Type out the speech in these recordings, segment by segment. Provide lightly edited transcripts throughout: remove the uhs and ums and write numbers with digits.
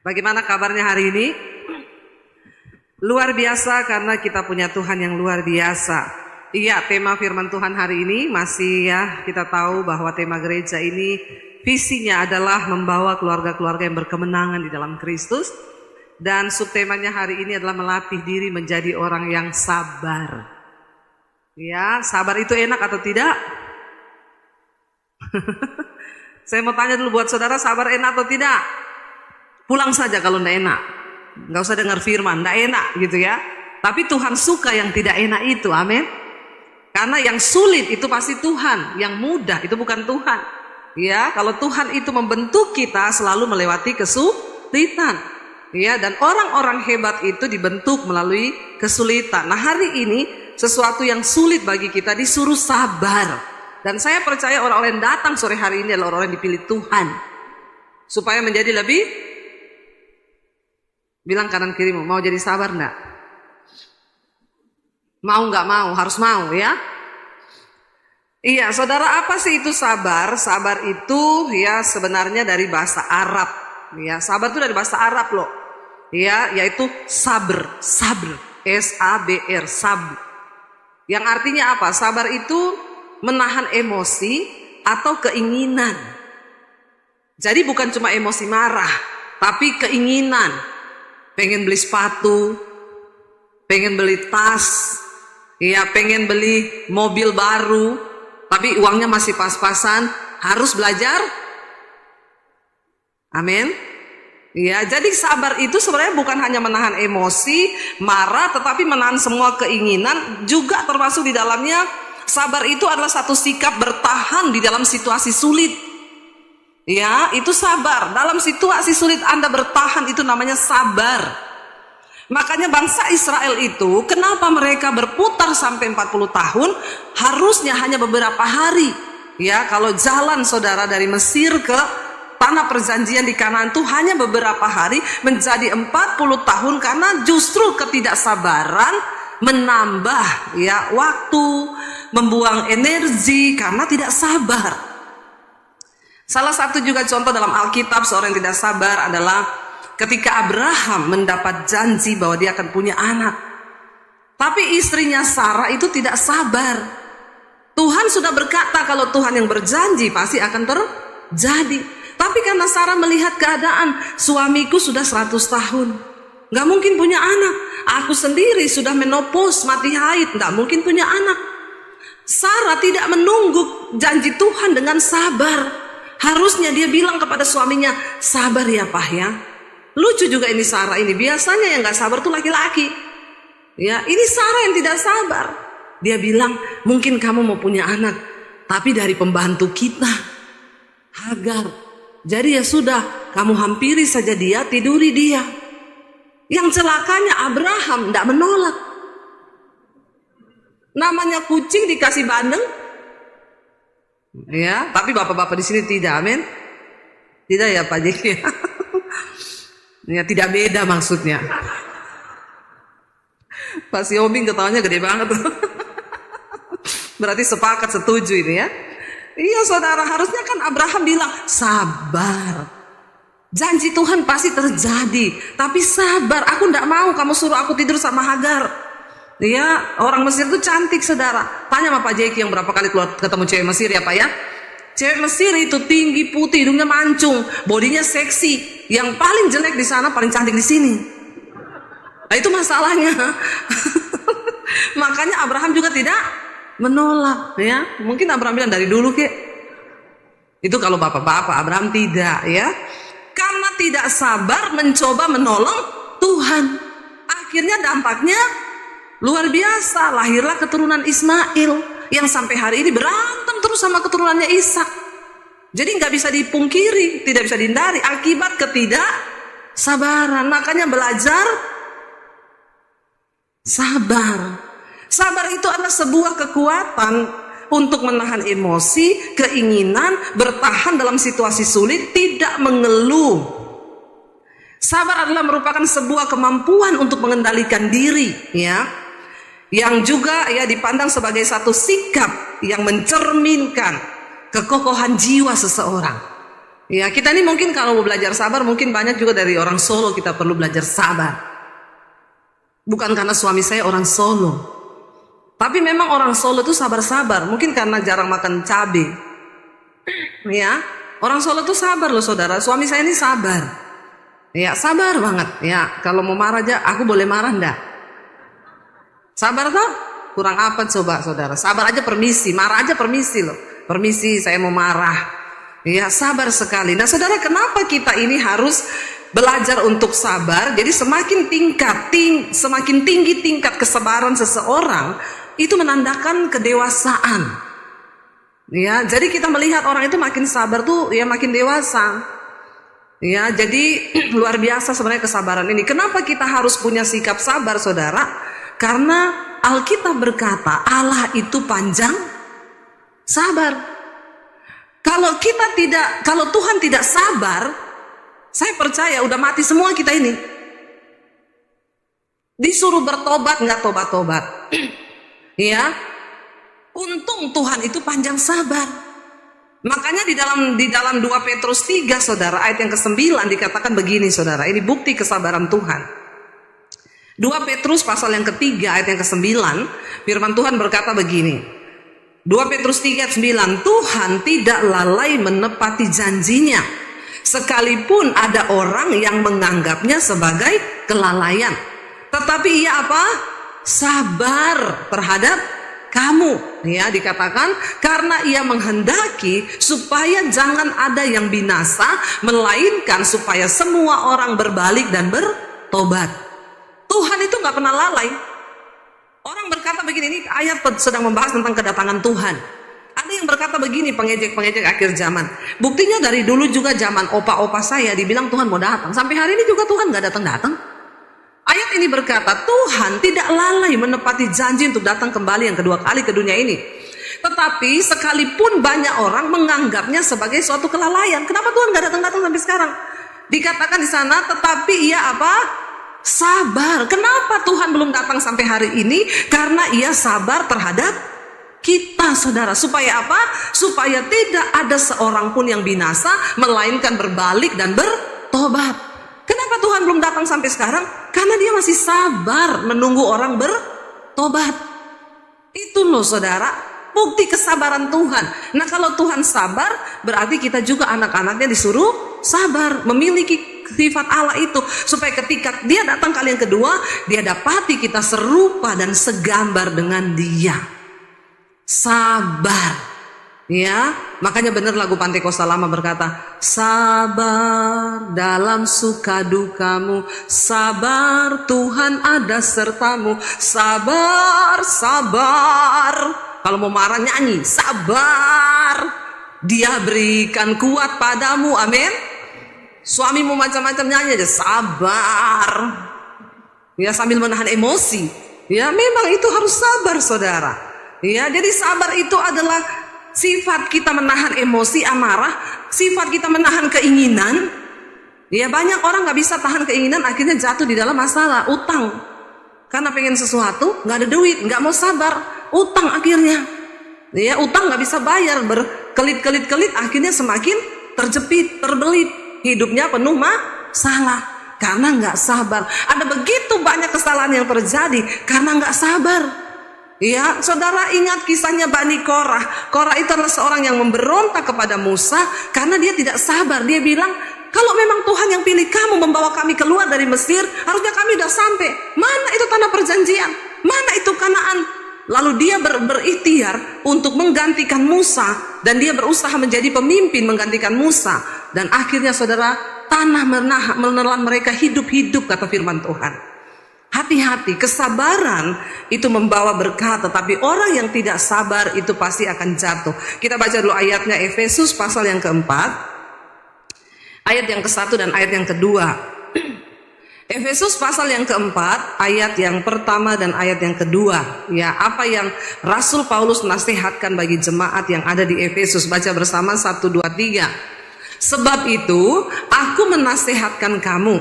Bagaimana kabarnya hari ini? Luar biasa karena kita punya Tuhan yang luar biasa. Iya, tema firman Tuhan hari ini masih kita tahu bahwa tema gereja ini visinya adalah membawa keluarga-keluarga yang berkemenangan di dalam Kristus. Dan subtemanya hari ini adalah melatih diri menjadi orang yang sabar. Ya, sabar itu enak atau tidak? Saya mau tanya dulu buat saudara, sabar enak atau tidak? Pulang saja kalau tidak enak. Nggak usah dengar firman, tidak enak gitu ya. Tapi Tuhan suka yang tidak enak itu, amin. Karena yang sulit itu pasti Tuhan, yang mudah itu bukan Tuhan. Ya, kalau Tuhan itu membentuk kita selalu melewati kesulitan. Ya, dan orang-orang hebat itu dibentuk melalui kesulitan. Nah, hari ini sesuatu yang sulit bagi kita disuruh sabar. Dan saya percaya orang-orang yang datang sore hari ini adalah orang-orang yang dipilih Tuhan supaya menjadi lebih. Bilang kanan kirimu, mau jadi sabar enggak? Mau enggak mau? Harus mau ya. Iya, saudara, apa sih itu sabar? Sabar itu ya sebenarnya dari bahasa Arab. Ya, sabar itu dari bahasa Arab loh. Ya, yaitu sabr, sabr, S-A-B-R, sabr. Yang artinya apa? Sabar itu menahan emosi atau keinginan. Jadi bukan cuma emosi marah, tapi keinginan. Pengen beli sepatu, pengen beli tas, ya pengen beli mobil baru, tapi uangnya masih pas-pasan, harus belajar. Amin. Ya, jadi sabar itu sebenarnya bukan hanya menahan emosi, marah, tetapi menahan semua keinginan, juga termasuk di dalamnya sabar itu adalah satu sikap bertahan di dalam situasi sulit. Ya, itu sabar. Dalam situasi sulit Anda bertahan, itu namanya sabar. Makanya bangsa Israel itu, kenapa mereka berputar sampai 40 tahun? Harusnya hanya beberapa hari. Ya, kalau jalan saudara dari Mesir ke tanah perjanjian di Kanaan itu hanya beberapa hari, menjadi 40 tahun karena justru ketidaksabaran menambah ya waktu, membuang energi karena tidak sabar. Salah satu juga contoh dalam Alkitab seorang yang tidak sabar adalah ketika Abraham mendapat janji bahwa dia akan punya anak. Tapi istrinya Sarah itu tidak sabar. Tuhan sudah berkata kalau Tuhan yang berjanji pasti akan terjadi. Tapi karena Sarah melihat keadaan, suamiku sudah 100 tahun, gak mungkin punya anak. Aku sendiri sudah menopause, mati haid, gak mungkin punya anak. Sarah tidak menunggu janji Tuhan dengan sabar. Harusnya dia bilang kepada suaminya, sabar ya Pak ya. Lucu juga ini Sarah ini, biasanya yang gak sabar tuh laki-laki. Ya, ini Sarah yang tidak sabar. Dia bilang, mungkin kamu mau punya anak, tapi dari pembantu kita, Hagar. Jadi ya sudah, kamu hampiri saja dia, tiduri dia. Yang celakanya Abraham tidak menolak. Namanya kucing dikasih bandeng. Ya, tapi bapak-bapak di sini tidak, amin. Tidak ya Pak Jeki. Ya, tidak beda maksudnya. Pak Siobing ketawanya gede banget. Berarti sepakat, setuju ini ya. Iya saudara, harusnya kan Abraham bilang sabar. Janji Tuhan pasti terjadi, tapi sabar. Aku tidak mau kamu suruh aku tidur sama Hagar. Ya, orang Mesir itu cantik saudara. Tanya sama Pak Jeki yang berapa kali keluar ketemu cewek Mesir ya Pak ya. Cewek Mesir itu tinggi, putih, hidungnya mancung, bodinya seksi. Yang paling jelek di sana, paling cantik di sini. Nah, itu masalahnya. Makanya Abraham juga tidak menolak ya. Mungkin Abraham bilang dari dulu kek. Itu kalau bapak-bapak, Abraham tidak ya. Karena tidak sabar mencoba menolong Tuhan. Akhirnya dampaknya luar biasa, lahirlah keturunan Ismail yang sampai hari ini berantem terus sama keturunannya Ishak. Jadi nggak bisa dipungkiri, tidak bisa dihindari akibat ketidaksabaran. Makanya belajar sabar. Sabar itu adalah sebuah kekuatan untuk menahan emosi, keinginan, bertahan dalam situasi sulit, tidak mengeluh. Sabar adalah merupakan sebuah kemampuan untuk mengendalikan diri, ya. Yang juga ya dipandang sebagai satu sikap yang mencerminkan kekokohan jiwa seseorang. Ya, kita ini mungkin kalau mau belajar sabar, mungkin banyak juga dari orang Solo kita perlu belajar sabar. Bukan karena suami saya orang Solo, tapi memang orang Solo itu sabar-sabar. Mungkin karena jarang makan cabai. Ya, orang Solo itu sabar loh saudara. Suami saya ini sabar. Ya, sabar banget. Ya, kalau mau marah aja, aku boleh marah enggak? Sabar toh? Kurang apa coba saudara? Sabar aja permisi, marah aja permisi loh. Permisi, saya mau marah. Ya, sabar sekali. Nah saudara, kenapa kita ini harus belajar untuk sabar? Jadi semakin tinggi tingkat kesabaran seseorang, itu menandakan kedewasaan. Ya, jadi kita melihat orang itu makin sabar tuh ya makin dewasa. Ya, jadi luar biasa sebenarnya kesabaran ini. Kenapa kita harus punya sikap sabar saudara? Karena Alkitab berkata Allah itu panjang sabar. Kalau Tuhan tidak sabar, saya percaya udah mati semua kita ini. Disuruh bertobat nggak tobat-tobat. Ya, untung Tuhan itu panjang sabar. Makanya di dalam 2 Petrus 3 saudara, ayat yang ke-9 dikatakan begini saudara. Ini bukti kesabaran Tuhan. 2 Petrus pasal yang ketiga ayat yang ke-9, firman Tuhan berkata begini. 2 Petrus 3 ayat 9, Tuhan tidak lalai menepati janjinya, sekalipun ada orang yang menganggapnya sebagai kelalaian. Tetapi ia apa? Sabar terhadap kamu. Ya, dikatakan karena ia menghendaki supaya jangan ada yang binasa, melainkan supaya semua orang berbalik dan bertobat. Tuhan itu nggak pernah lalai. Orang berkata begini, ini ayat sedang membahas tentang kedatangan Tuhan. Ada yang berkata begini, pengejek-pengejek akhir zaman. Buktinya dari dulu juga zaman opa-opa saya dibilang Tuhan mau datang. Sampai hari ini juga Tuhan gak datang-datang. Ayat ini berkata Tuhan tidak lalai menepati janji untuk datang kembali yang kedua kali ke dunia ini. Tetapi sekalipun banyak orang menganggapnya sebagai suatu kelalaian, kenapa Tuhan gak datang-datang sampai sekarang? Dikatakan di sana, tetapi ia apa? Sabar. Kenapa Tuhan belum datang sampai hari ini? Karena ia sabar terhadap kita saudara. Supaya apa? Supaya tidak ada seorang pun yang binasa, melainkan berbalik dan bertobat. Kenapa Tuhan belum datang sampai sekarang? Karena dia masih sabar menunggu orang bertobat. Itu loh saudara, bukti kesabaran Tuhan. Nah kalau Tuhan sabar, berarti kita juga anak-anaknya disuruh sabar, memiliki sifat Allah itu, supaya ketika dia datang kali yang kedua, dia dapati kita serupa dan segambar dengan dia. Sabar. Ya, makanya benar lagu Pantekosta lama berkata, sabar dalam suka dukamu, sabar Tuhan ada sertamu, sabar, sabar. Kalau mau marah nyanyi, sabar, dia berikan kuat padamu, amin. Suami mau macam-macam nyanyi aja, sabar. Ya, sambil menahan emosi. Ya, memang itu harus sabar saudara. Ya, jadi sabar itu adalah sifat kita menahan emosi, amarah, sifat kita menahan keinginan. Ya, banyak orang gak bisa tahan keinginan, akhirnya jatuh di dalam masalah, utang. Karena pengen sesuatu, gak ada duit, gak mau sabar, utang akhirnya. Ya, utang gak bisa bayar, berkelit-kelit-kelit, akhirnya semakin terjepit, terbelit. Hidupnya penuh masalah karena nggak sabar. Ada begitu banyak kesalahan yang terjadi karena nggak sabar. Ya, saudara ingat kisahnya Bani Korah. Korah itu adalah seorang yang memberontak kepada Musa karena dia tidak sabar. Dia bilang, kalau memang Tuhan yang pilih kamu membawa kami keluar dari Mesir, harusnya kami sudah sampai. Mana itu tanah perjanjian? Mana itu Kanaan? Lalu dia berikhtiar untuk menggantikan Musa, dan dia berusaha menjadi pemimpin menggantikan Musa. Dan akhirnya saudara, tanah menelan mereka hidup-hidup, kata firman Tuhan. Hati-hati, kesabaran itu membawa berkat, tetapi orang yang tidak sabar itu pasti akan jatuh. Kita baca dulu ayatnya, Efesus pasal yang keempat, ayat yang ke-1 dan ayat yang kedua. Efesus pasal yang keempat, ayat yang pertama dan ayat yang kedua. Ya, apa yang Rasul Paulus nasihatkan bagi jemaat yang ada di Efesus. Baca bersama 1, 2, 3. Sebab itu aku menasihatkan kamu,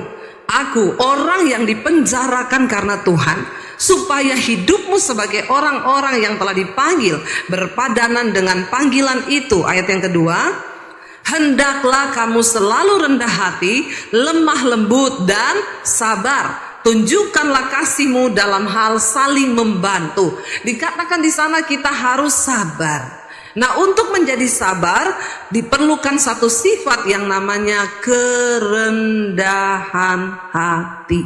aku orang yang dipenjarakan karena Tuhan, supaya hidupmu sebagai orang-orang yang telah dipanggil berpadanan dengan panggilan itu. Ayat yang kedua, Hendaklah kamu selalu rendah hati, lemah lembut dan sabar. Tunjukkanlah kasihmu dalam hal saling membantu. Dikatakan di sana kita harus sabar. Nah, untuk menjadi sabar diperlukan satu sifat yang namanya kerendahan hati.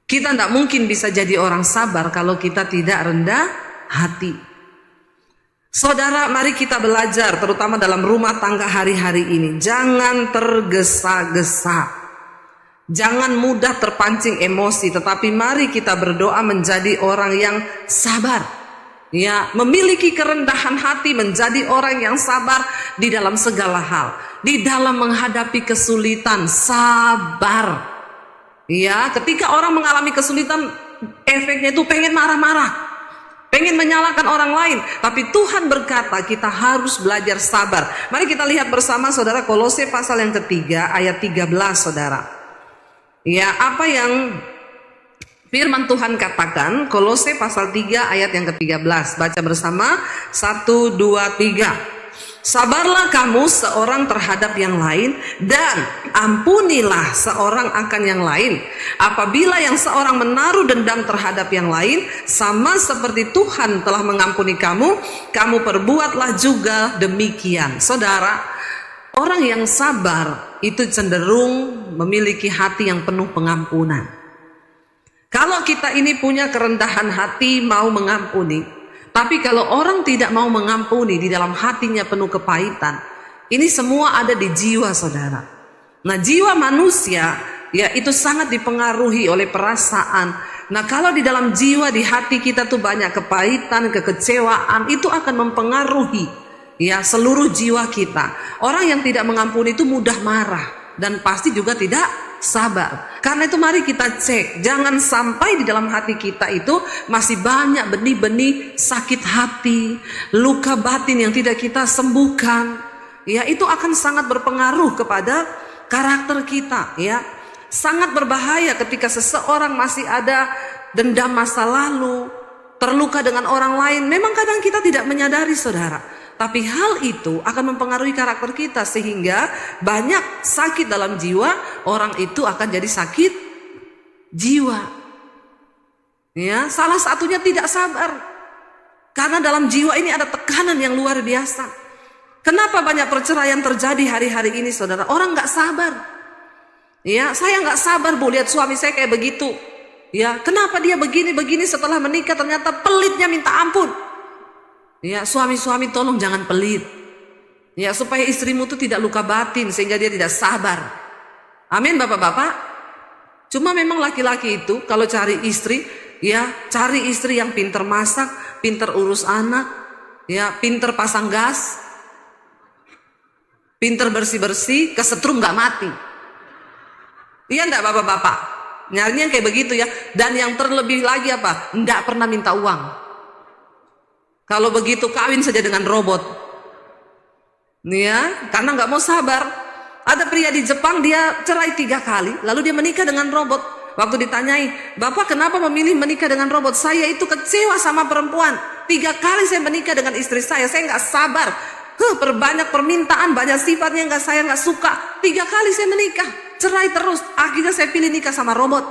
Kita tidak mungkin bisa jadi orang sabar kalau kita tidak rendah hati. Saudara, mari kita belajar terutama dalam rumah tangga hari-hari ini. Jangan tergesa-gesa. Jangan mudah terpancing emosi, tetapi mari kita berdoa menjadi orang yang sabar. Ya, memiliki kerendahan hati, menjadi orang yang sabar di dalam segala hal. Di dalam menghadapi kesulitan, sabar. Ya, ketika orang mengalami kesulitan, efeknya itu pengen marah-marah, pengen menyalahkan orang lain. Tapi Tuhan berkata kita harus belajar sabar. Mari kita lihat bersama saudara Kolose pasal yang ketiga ayat 13 saudara. Ya, apa yang firman Tuhan katakan, Kolose pasal 3 ayat yang ke-13. Baca bersama, 1, 2, 3. Sabarlah kamu seorang terhadap yang lain, dan ampunilah seorang akan yang lain. Apabila yang seorang menaruh dendam terhadap yang lain, sama seperti Tuhan telah mengampuni kamu, kamu perbuatlah juga demikian. Saudara, orang yang sabar itu cenderung memiliki hati yang penuh pengampunan. Kalau kita ini punya kerendahan hati, mau mengampuni, tapi kalau orang tidak mau mengampuni, di dalam hatinya penuh kepahitan, ini semua ada di jiwa saudara. Nah, jiwa manusia ya itu sangat dipengaruhi oleh perasaan. Nah, kalau di dalam jiwa, di hati kita tuh banyak kepahitan, kekecewaan, itu akan mempengaruhi ya seluruh jiwa kita. Orang yang tidak mengampuni itu mudah marah dan pasti juga tidak sabar. Karena itu mari kita cek, jangan sampai di dalam hati kita itu masih banyak benih-benih sakit hati, luka batin yang tidak kita sembuhkan. Ya, itu akan sangat berpengaruh kepada karakter kita ya. Sangat berbahaya ketika seseorang masih ada dendam masa lalu, terluka dengan orang lain. Memang kadang kita tidak menyadari saudara, tapi hal itu akan mempengaruhi karakter kita sehingga banyak sakit dalam jiwa, orang itu akan jadi sakit jiwa. Ya, salah satunya tidak sabar. Karena dalam jiwa ini ada tekanan yang luar biasa. Kenapa banyak perceraian terjadi hari-hari ini saudara? Orang nggak sabar. Ya, saya nggak sabar bu, lihat suami saya kayak begitu. Ya, kenapa dia begini-begini setelah menikah ternyata pelitnya minta ampun. Ya, suami-suami tolong jangan pelit. Ya, supaya istrimu itu tidak luka batin sehingga dia tidak sabar. Amin bapak-bapak. Cuma memang laki-laki itu kalau cari istri, ya cari istri yang pinter masak, pinter urus anak, ya pinter pasang gas, pinter bersih-bersih, kesetrum nggak mati. Iya enggak bapak-bapak? Nyarinya kayak begitu ya. Dan yang terlebih lagi apa? Enggak pernah minta uang. Kalau begitu kawin saja dengan robot. Ya, karena nggak mau sabar. Ada pria di Jepang, dia cerai 3 kali, lalu dia menikah dengan robot. Waktu ditanyai, Bapak kenapa memilih menikah dengan robot? Saya itu kecewa sama perempuan. 3 kali saya menikah dengan istri saya nggak sabar. Perbanyak permintaan, banyak sifatnya saya nggak suka. 3 kali saya menikah, cerai terus. Akhirnya saya pilih nikah sama robot.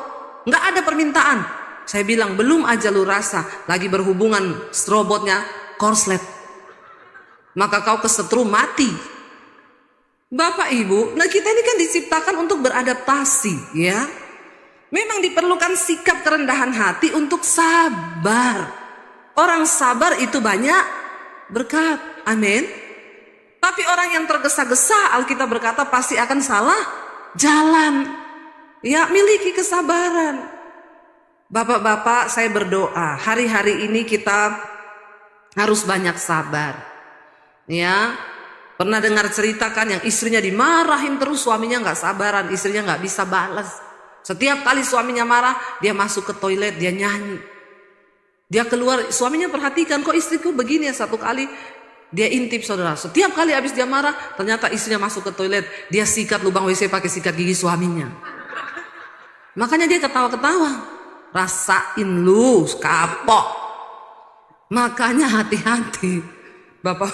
Nggak ada permintaan. Saya bilang, belum aja lu rasa lagi berhubungan robotnya korslet, maka kau kesetrum mati. Bapak ibu, nah kita ini kan diciptakan untuk beradaptasi ya. Memang diperlukan sikap kerendahan hati untuk sabar. Orang sabar itu banyak berkat, amin. Tapi orang yang tergesa-gesa, Alkitab berkata pasti akan salah jalan. Ya, miliki kesabaran. Bapak-bapak, saya berdoa hari-hari ini kita harus banyak sabar. Ya, pernah dengar cerita kan yang istrinya dimarahin terus, suaminya nggak sabaran, istrinya nggak bisa balas. Setiap kali suaminya marah, dia masuk ke toilet, dia nyanyi. Dia keluar, suaminya perhatikan, kok istriku begini ya. Satu kali dia intip saudara, setiap kali habis dia marah, ternyata istrinya masuk ke toilet, dia sikat lubang WC pakai sikat gigi suaminya. Makanya dia ketawa-ketawa. Rasain lu kapok. Makanya hati-hati Bapak.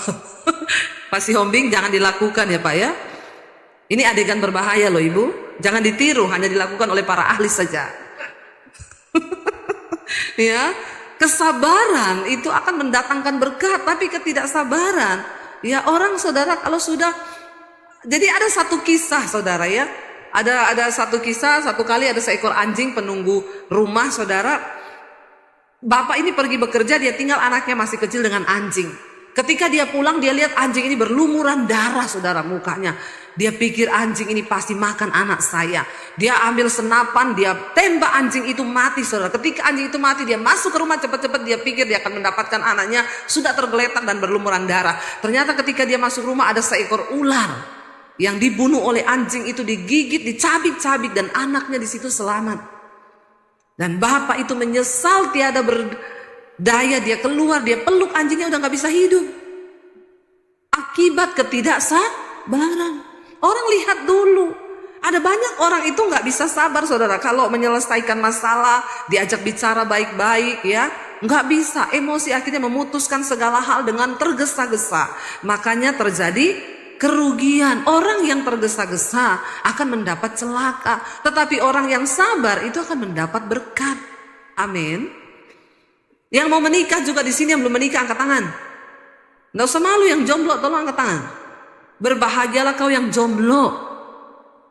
Pak Sihombing, jangan dilakukan ya Pak ya. Ini adegan berbahaya loh Ibu. Jangan ditiru, hanya dilakukan oleh para ahli saja. Ya, kesabaran itu akan mendatangkan berkat, tapi ketidaksabaran, ya orang saudara kalau sudah, jadi ada satu kisah saudara ya, ada satu kisah, satu kali ada seekor anjing penunggu rumah saudara. Bapak ini pergi bekerja, dia tinggal anaknya masih kecil dengan anjing. Ketika dia pulang, dia lihat anjing ini berlumuran darah saudara mukanya. Dia pikir anjing ini pasti makan anak saya. Dia ambil senapan, dia tembak anjing itu mati saudara. Ketika anjing itu mati, dia masuk ke rumah cepat-cepat. Dia pikir dia akan mendapatkan anaknya, sudah tergeletak dan berlumuran darah. Ternyata ketika dia masuk rumah ada seekor ular yang dibunuh oleh anjing itu, digigit, dicabik-cabik, dan anaknya di situ selamat. Dan bapak itu menyesal tiada berdaya, dia keluar, dia peluk anjingnya, udah gak bisa hidup. Akibat ketidaksabaran. Orang lihat dulu, ada banyak orang itu gak bisa sabar saudara. Kalau menyelesaikan masalah, diajak bicara baik-baik ya, gak bisa, emosi akhirnya memutuskan segala hal dengan tergesa-gesa. Makanya terjadi kerugian. Orang yang tergesa-gesa akan mendapat celaka, tetapi orang yang sabar itu akan mendapat berkat. Amin. Yang mau menikah juga di sini, yang belum menikah angkat tangan. Nggak usah malu, yang jomblo tolong angkat tangan. Berbahagialah kau yang jomblo.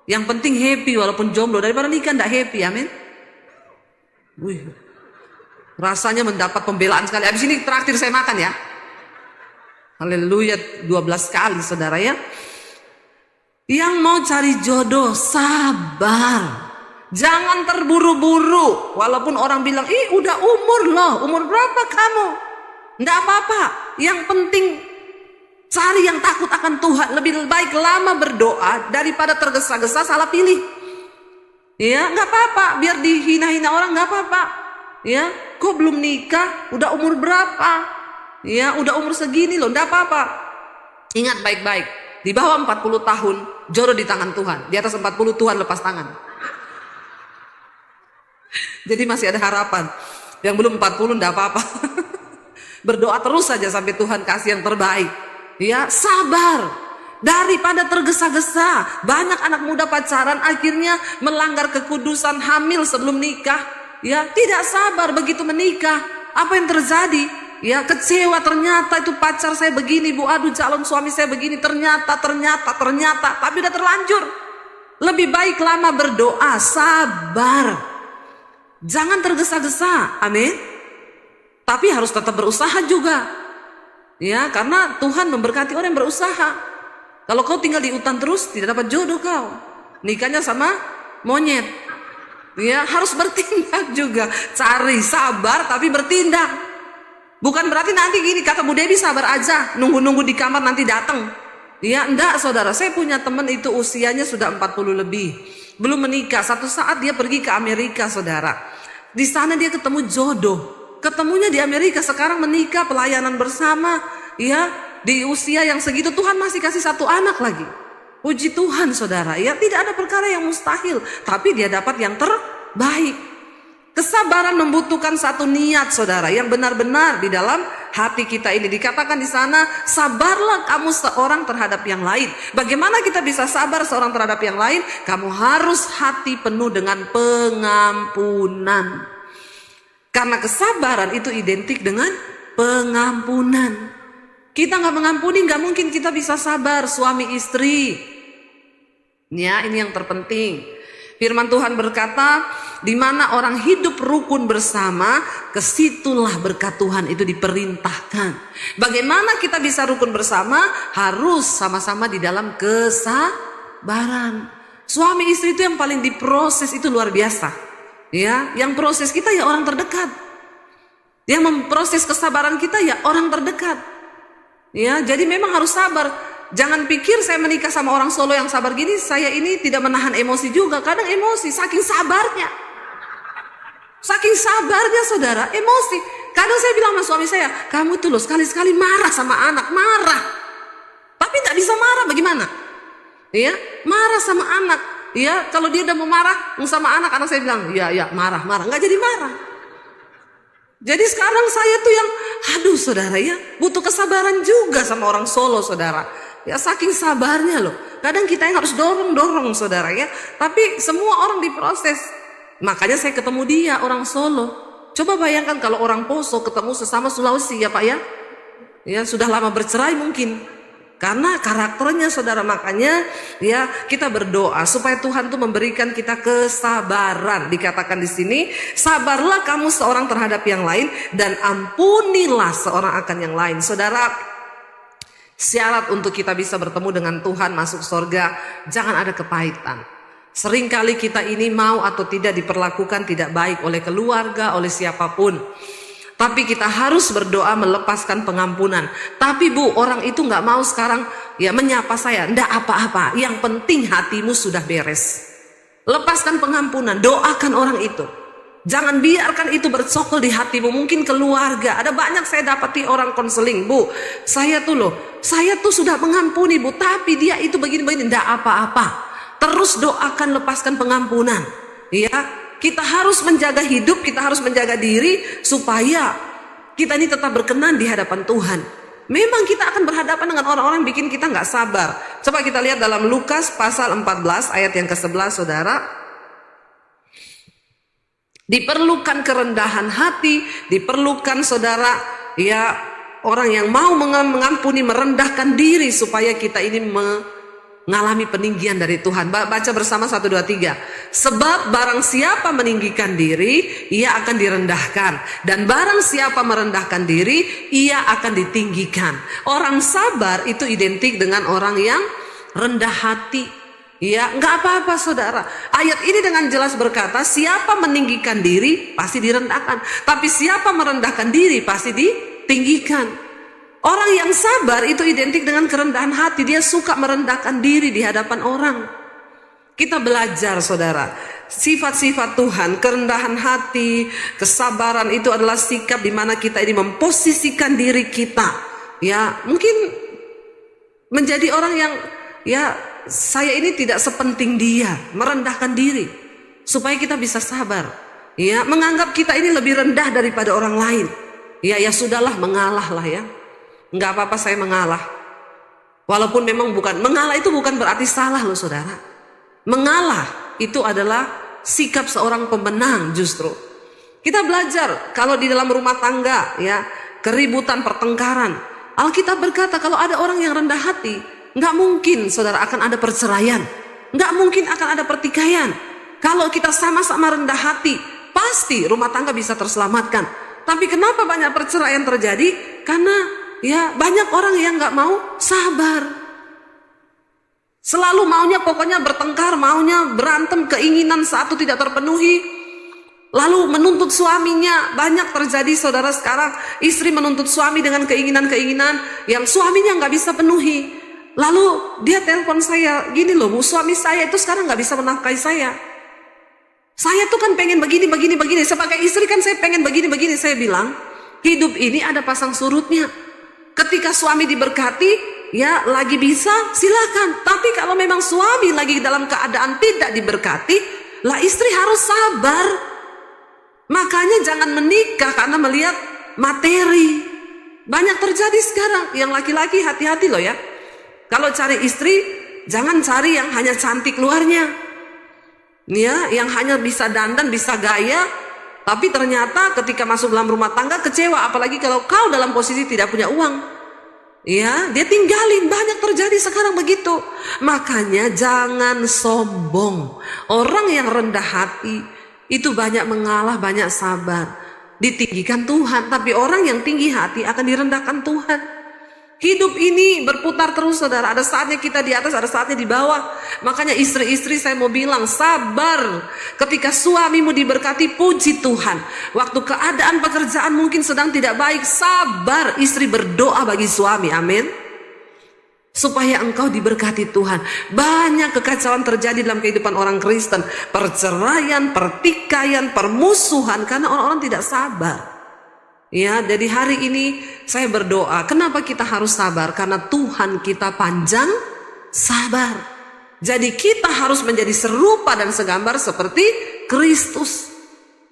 Yang penting happy walaupun jomblo, daripada nikah nggak happy. Amin. Wih, rasanya mendapat pembelaan sekali. Abis ini traktir saya makan ya. Haleluya, 12 kali saudara ya. Yang mau cari jodoh, sabar. Jangan terburu-buru. Walaupun orang bilang, ih udah umur loh. Umur berapa kamu? Nggak apa-apa. Yang penting cari yang takut akan Tuhan. Lebih baik lama berdoa daripada tergesa-gesa salah pilih. Ya, nggak apa-apa. Biar dihina-hina orang nggak apa-apa. Ya, kok belum nikah? Udah umur berapa? Ya, udah umur segini loh. Nggak apa-apa. Ingat baik-baik. Di bawah 40 tahun jodoh di tangan Tuhan. Di atas 40 Tuhan lepas tangan. Jadi masih ada harapan. Yang belum 40 nggak apa-apa. Berdoa terus saja sampai Tuhan kasih yang terbaik. Ya, sabar daripada tergesa-gesa. Banyak anak muda pacaran akhirnya melanggar kekudusan, hamil sebelum nikah. Ya, tidak sabar begitu menikah. Apa yang terjadi? Ya, kecewa, ternyata itu pacar saya begini, Bu. Aduh, calon suami saya begini. Ternyata, tapi udah terlanjur. Lebih baik lama berdoa, sabar. Jangan tergesa-gesa. Amin. Tapi harus tetap berusaha juga. Ya, karena Tuhan memberkati orang yang berusaha. Kalau kau tinggal di hutan terus, tidak dapat jodoh kau. Nikahnya sama monyet. Ya, harus bertindak juga. Cari, sabar, tapi bertindak. Bukan berarti nanti gini, kata Bu Dewi sabar aja, nunggu-nunggu di kamar nanti datang. Ya, enggak saudara. Saya punya teman itu usianya sudah 40 lebih. Belum menikah. Satu saat dia pergi ke Amerika saudara. Di sana dia ketemu jodoh. Ketemunya di Amerika, sekarang menikah, pelayanan bersama, ya, di usia yang segitu Tuhan masih kasih satu anak lagi. Puji Tuhan saudara, ya, tidak ada perkara yang mustahil, tapi dia dapat yang terbaik. Kesabaran membutuhkan satu niat saudara, yang benar-benar di dalam hati kita ini. Dikatakan di sana, sabarlah kamu seorang terhadap yang lain. Bagaimana kita bisa sabar seorang terhadap yang lain? Kamu harus hati penuh dengan pengampunan. Karena kesabaran itu identik dengan pengampunan. Kita nggak mengampuni, nggak mungkin kita bisa sabar. Suami istri, ya, ini yang terpenting. Firman Tuhan berkata, di mana orang hidup rukun bersama, kesitulah berkat Tuhan itu diperintahkan. Bagaimana kita bisa rukun bersama? Harus sama-sama di dalam kesabaran. Suami istri itu yang paling diproses itu luar biasa. Ya, yang proses kita ya orang terdekat. Yang memproses kesabaran kita ya orang terdekat. Ya, jadi memang harus sabar. Jangan pikir saya menikah sama orang Solo yang sabar gini, saya ini tidak menahan emosi juga. Kadang emosi, saking sabarnya. Saking sabarnya saudara, emosi. Kadang saya bilang sama suami saya, kamu tuh loh sekali-sekali marah sama anak, marah. Tapi tak bisa marah, bagaimana? Ya, marah sama anak. Ya, kalau dia udah mau marah sama anak saya bilang, ya marah, nggak jadi marah. Jadi sekarang saya tuh yang aduh saudara ya, butuh kesabaran juga sama orang Solo saudara. Ya saking sabarnya loh. Kadang kita yang harus dorong saudara ya. Tapi semua orang diproses. Makanya saya ketemu dia orang Solo. Coba bayangkan kalau orang Poso ketemu sesama Sulawesi ya Pak ya. Ya sudah lama bercerai mungkin. Karena karakternya saudara, makanya ya kita berdoa supaya Tuhan tuh memberikan kita kesabaran. Dikatakan di sini, sabarlah kamu seorang terhadap yang lain dan ampunilah seorang akan yang lain. Saudara, syarat untuk kita bisa bertemu dengan Tuhan masuk surga, jangan ada kepahitan. Seringkali kita ini mau atau tidak diperlakukan tidak baik oleh keluarga, oleh siapapun. Tapi kita harus berdoa melepaskan pengampunan. Tapi Bu, orang itu gak mau sekarang ya menyapa saya. Nggak apa-apa, yang penting hatimu sudah beres. Lepaskan pengampunan, doakan orang itu. Jangan biarkan itu bercokol di hatimu. Mungkin keluarga, ada banyak saya dapati orang konseling. Bu, saya tuh sudah mengampuni Bu, tapi dia itu begini-begini. Nggak apa-apa, terus doakan lepaskan pengampunan. Ya, kita harus menjaga hidup, kita harus menjaga diri supaya kita ini tetap berkenan di hadapan Tuhan. Memang kita akan berhadapan dengan orang-orang bikin kita nggak sabar. Coba kita lihat dalam Lukas pasal 14 ayat yang ke-11 saudara. Diperlukan kerendahan hati, diperlukan saudara ya orang yang mau mengampuni, merendahkan diri supaya kita ini mengalami peninggian dari Tuhan. Baca bersama 1, 2, 3. Sebab barang siapa meninggikan diri, ia akan direndahkan. Dan barang siapa merendahkan diri, ia akan ditinggikan. Orang sabar itu identik dengan orang yang rendah hati. Ya, nggak apa-apa saudara. Ayat ini dengan jelas berkata, siapa meninggikan diri, pasti direndahkan. Tapi siapa merendahkan diri, pasti ditinggikan. Orang yang sabar itu identik dengan kerendahan hati. Dia suka merendahkan diri di hadapan orang. Kita belajar saudara, sifat-sifat Tuhan, kerendahan hati, kesabaran itu adalah sikap di mana kita ini memposisikan diri kita. Ya, mungkin menjadi orang yang ya saya ini tidak sepenting dia, merendahkan diri supaya kita bisa sabar. Ya, menganggap kita ini lebih rendah daripada orang lain. Ya sudahlah, mengalah lah ya. Enggak apa-apa saya mengalah. Walaupun memang mengalah itu bukan berarti salah loh saudara. Mengalah itu adalah sikap seorang pemenang justru. Kita belajar kalau di dalam rumah tangga ya, keributan, pertengkaran. Alkitab berkata kalau ada orang yang rendah hati, enggak mungkin saudara akan ada perceraian. Enggak mungkin akan ada pertikaian. Kalau kita sama-sama rendah hati, pasti rumah tangga bisa terselamatkan. Tapi kenapa banyak perceraian terjadi? Karena ya banyak orang yang gak mau sabar. Selalu maunya pokoknya bertengkar, maunya berantem, keinginan satu tidak terpenuhi. Lalu menuntut suaminya. Banyak terjadi saudara sekarang, istri menuntut suami dengan keinginan-keinginan yang suaminya gak bisa penuhi. Lalu dia telepon saya, gini loh Bu, suami saya itu sekarang gak bisa menafkahi saya. Saya tuh kan pengen begini. Sebagai istri kan saya pengen begini. Saya bilang, hidup ini ada pasang surutnya. Ketika suami diberkati, ya lagi bisa, silakan. Tapi kalau memang suami lagi dalam keadaan tidak diberkati, lah istri harus sabar. Makanya jangan menikah karena melihat materi. Banyak terjadi sekarang. Yang laki-laki hati-hati loh ya. Kalau cari istri, jangan cari yang hanya cantik luarnya. Ya, yang hanya bisa dandan, bisa gaya. Tapi ternyata ketika masuk dalam rumah tangga kecewa. Apalagi kalau kau dalam posisi tidak punya uang. Ya, dia tinggalin. Banyak terjadi sekarang begitu. Makanya jangan sombong. Orang yang rendah hati itu banyak mengalah, banyak sabar. Ditinggikan Tuhan. Tapi orang yang tinggi hati akan direndahkan Tuhan. Hidup ini berputar terus saudara. Ada saatnya kita di atas, ada saatnya di bawah. Makanya istri-istri saya mau bilang, sabar. Ketika suamimu diberkati, puji Tuhan. Waktu keadaan pekerjaan mungkin sedang tidak baik, sabar. Istri berdoa bagi suami, amin. Supaya engkau diberkati Tuhan. Banyak kekacauan terjadi dalam kehidupan orang Kristen. Perceraian, pertikaian, permusuhan. Karena orang-orang tidak sabar. Ya, jadi hari ini saya berdoa. Kenapa kita harus sabar? Karena Tuhan kita panjang sabar. Jadi kita harus menjadi serupa dan segambar seperti Kristus.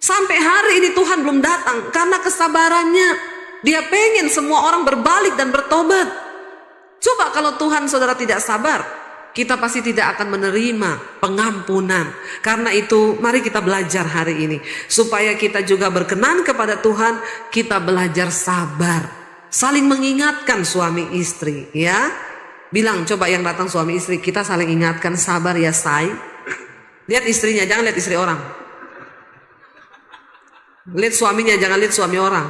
Sampai hari ini Tuhan belum datang karena kesabarannya. Dia pengen semua orang berbalik dan bertobat. Coba kalau Tuhan saudara tidak sabar, kita pasti tidak akan menerima pengampunan. Karena itu mari kita belajar hari ini, supaya kita juga berkenan kepada Tuhan, kita belajar sabar. Saling mengingatkan suami istri, ya. Bilang, coba yang datang suami istri, kita saling ingatkan, sabar ya say. Lihat istrinya, jangan lihat istri orang. Lihat suaminya, jangan lihat suami orang.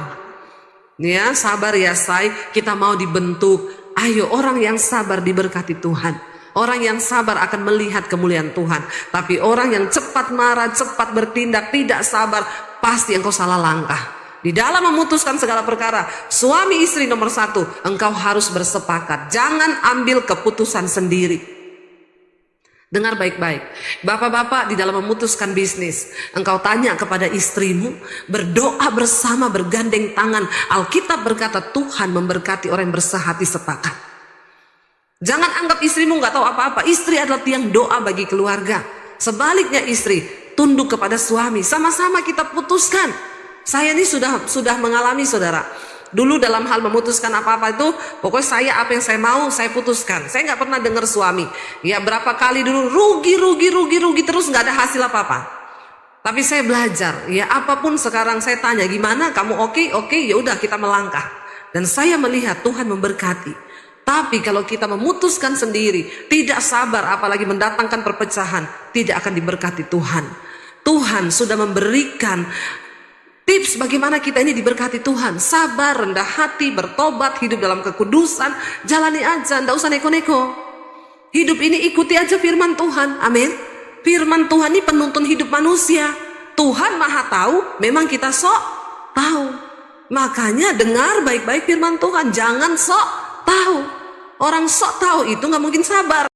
Ya, sabar ya say, kita mau dibentuk. Ayo, orang yang sabar diberkati Tuhan. Orang yang sabar akan melihat kemuliaan Tuhan. Tapi orang yang cepat marah, cepat bertindak, tidak sabar, pasti engkau salah langkah. Di dalam memutuskan segala perkara, suami istri nomor satu, engkau harus bersepakat. Jangan ambil keputusan sendiri. Dengar baik-baik, bapak-bapak di dalam memutuskan bisnis, engkau tanya kepada istrimu, berdoa bersama, bergandeng tangan. Alkitab berkata Tuhan memberkati orang yang bersehati sepakat. Jangan anggap istrimu gak tahu apa-apa. Istri adalah tiang doa bagi keluarga. Sebaliknya istri, tunduk kepada suami. Sama-sama kita putuskan. Saya ini sudah mengalami saudara. Dulu dalam hal memutuskan apa-apa itu, pokoknya saya apa yang saya mau, saya putuskan. Saya nggak pernah dengar suami. Ya berapa kali dulu rugi terus nggak ada hasil apa-apa. Tapi saya belajar, ya apapun sekarang saya tanya gimana, kamu oke, ya udah kita melangkah. Dan saya melihat Tuhan memberkati. Tapi kalau kita memutuskan sendiri, tidak sabar, apalagi mendatangkan perpecahan, tidak akan diberkati Tuhan. Tuhan sudah memberikan tips bagaimana kita ini diberkati Tuhan. Sabar, rendah hati, bertobat, hidup dalam kekudusan. Jalani aja, tidak usah neko-neko. Hidup ini ikuti aja firman Tuhan. Amin. Firman Tuhan ini penuntun hidup manusia. Tuhan maha tahu, memang kita sok tahu. Makanya dengar baik-baik firman Tuhan. Jangan sok tahu. Orang sok tahu itu gak mungkin sabar.